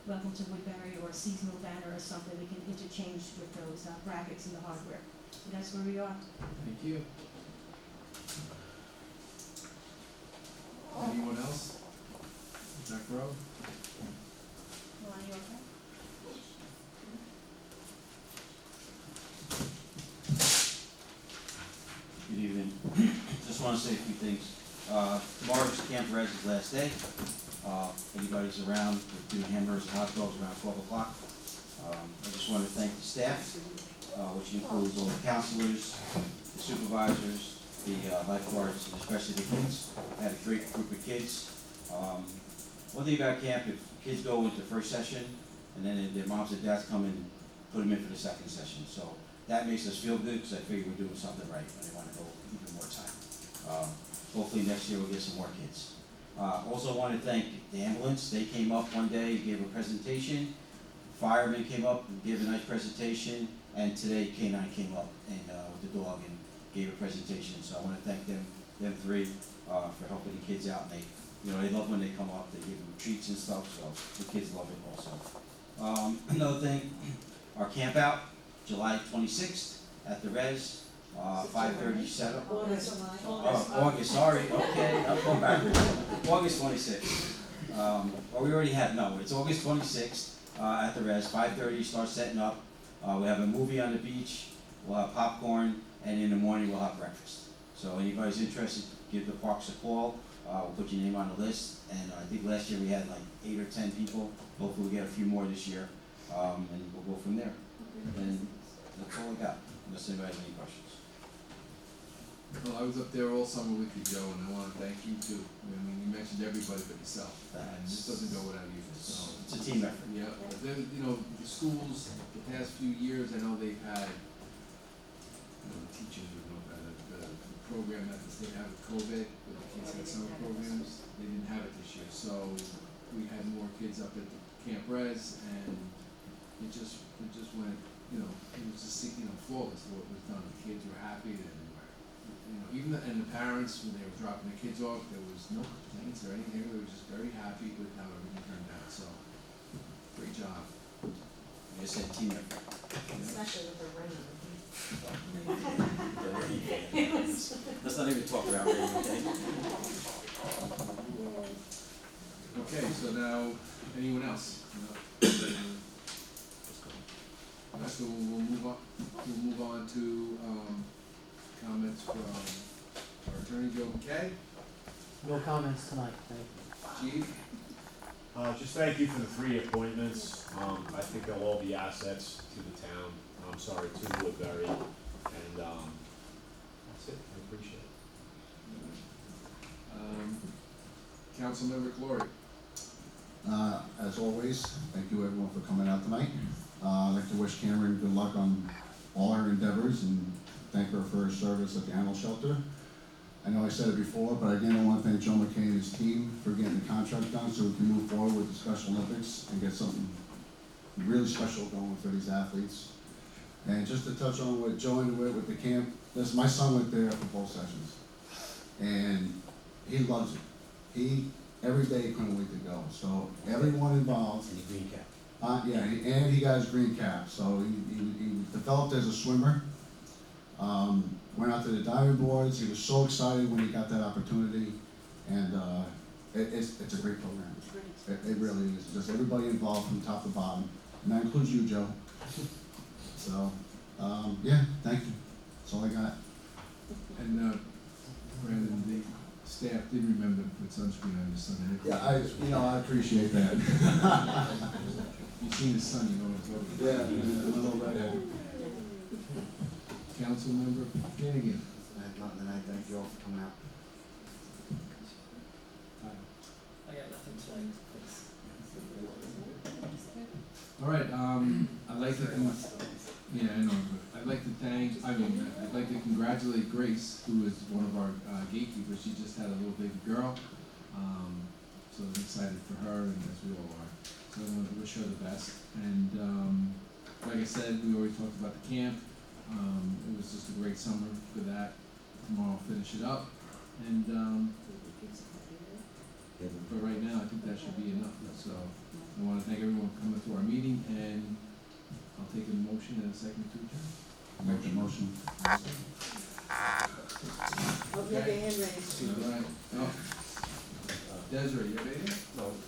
Welcome to Woodbury or a seasonal banner or something, we can interchange with those brackets and the hardware. So that's where we are. Thank you. Anyone else? Back row? Melanie, you okay? Good evening. Just want to say a few things. Tomorrow's Camp Rez's last day. Anybody's around, we're doing hamburgers and hot dogs around 12 o'clock. I just want to thank the staff, which includes all the counselors, the supervisors, the lifeguards, and especially the kids. I had a great group of kids. One thing about camp, if kids go into the first session, and then their moms and dads come and put them in for the second session. So that makes us feel good, because I figure we're doing something right, and they want to go even more time. Hopefully next year we'll get some more kids. Also want to thank the ambulance. They came up one day, gave a presentation. Firemen came up and gave a nice presentation, and today K9 came up and with the dog and gave a presentation. So I want to thank them three for helping the kids out. And they love when they come up. They give them treats and stuff, so the kids love it also. Another thing, our camp out, July 26th at the Res. 5:30 setup. August, sorry, okay, I'm going backwards. August 26th. Well, we already have, no, it's August 26th, at the Res, 5:30, start setting up. We have a movie on the beach, we'll have popcorn, and in the morning we'll have breakfast. So anybody's interested, give the parks a call, we'll put your name on the list, and I think last year we had like 8 or 10 people, hopefully we'll get a few more this year, and we'll go from there. And that's all I got, unless anybody has any questions. Well, I was up there all summer with you, Joe, and I wanna thank you too. I mean, you mentioned everybody but yourself, and this doesn't go without you, so. It's a team effort. Yeah, but then, the schools, the past few years, I know they've had, the teachers would know better, the program that the state had with COVID, with the kids had summer programs, they didn't have it this year, so we had more kids up at the Camp Res, and it just went, it was just, flawless what was done. The kids were happy, and even the parents, when they were dropping the kids off, there was no complaints or anything. They were just very happy with how everything turned out. So, great job. Like I said, team effort. Especially with the rain. Let's not even talk about rain, okay? Okay, so now, anyone else? So we'll move on to comments from our attorney, Joe McKay. No comments tonight, thank you. Chief? Just thank you for the 3 appointments. I think they'll all be assets to the town, to Woodbury, and, that's it, I appreciate it. Councilmember Clory. As always, thank you everyone for coming out tonight. I'd like to wish Cameron good luck on all her endeavors and thank her for her service at the animal shelter. I know I said it before, but again, I want to thank Joe McKay and his team for getting the contract done so we can move forward with the Special Olympics and get something really special going for these athletes. And just to touch on what Joe ended with the camp, my son went there for both sessions, and he loves it. He every day couldn't wait to go. So everyone involved. And the green cap. Yeah, and he got his green cap. So he developed as a swimmer. Went out to the diving boards. He was so excited when he got that opportunity, and it's a great program. It really is. Just everybody involved from top to bottom, and that includes you, Joe. So, yeah, thank you. That's all I got. And Brandon, the staff did remember to put sunscreen on your son. Yeah, I appreciate that. You've seen his son, you know what I'm talking about. Yeah, a little redhead. Councilmember Flanagan. I have nothing tonight, thank you all for coming out. I got nothing tonight. All right, I'd like to, I'd like to congratulate Grace, who is one of our gatekeepers. She just had a little baby girl. So I'm excited for her, and as we all are. So I want to wish her the best. And like I said, we already talked about the camp. It was just a great summer for that. Tomorrow I'll finish it up. And, but right now, I think that should be enough, so I wanna thank everyone for coming to our meeting, and I'll take a motion and a second to adjourn. Make the motion. Oh, you have your hand raised. So, oh. Desiree, you ready?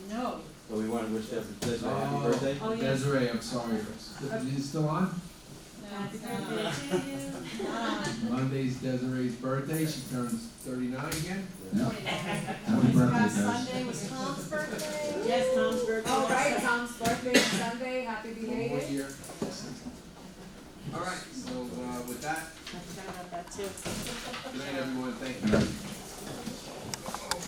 No. So we want to wish Desiree happy Oh. birthday? Oh, yes. Desiree, I'm sorry. Is it still on? Happy birthday to you. Monday's Desiree's birthday, she turns 39 again. Yeah. Happy birthday, Des. Sunday was Tom's birthday. Yes, Tom's birthday. Oh, right, Tom's birthday is Sunday, happy One more belated. year. All right, so with that, I forgot about that too. good night, everyone, thank you.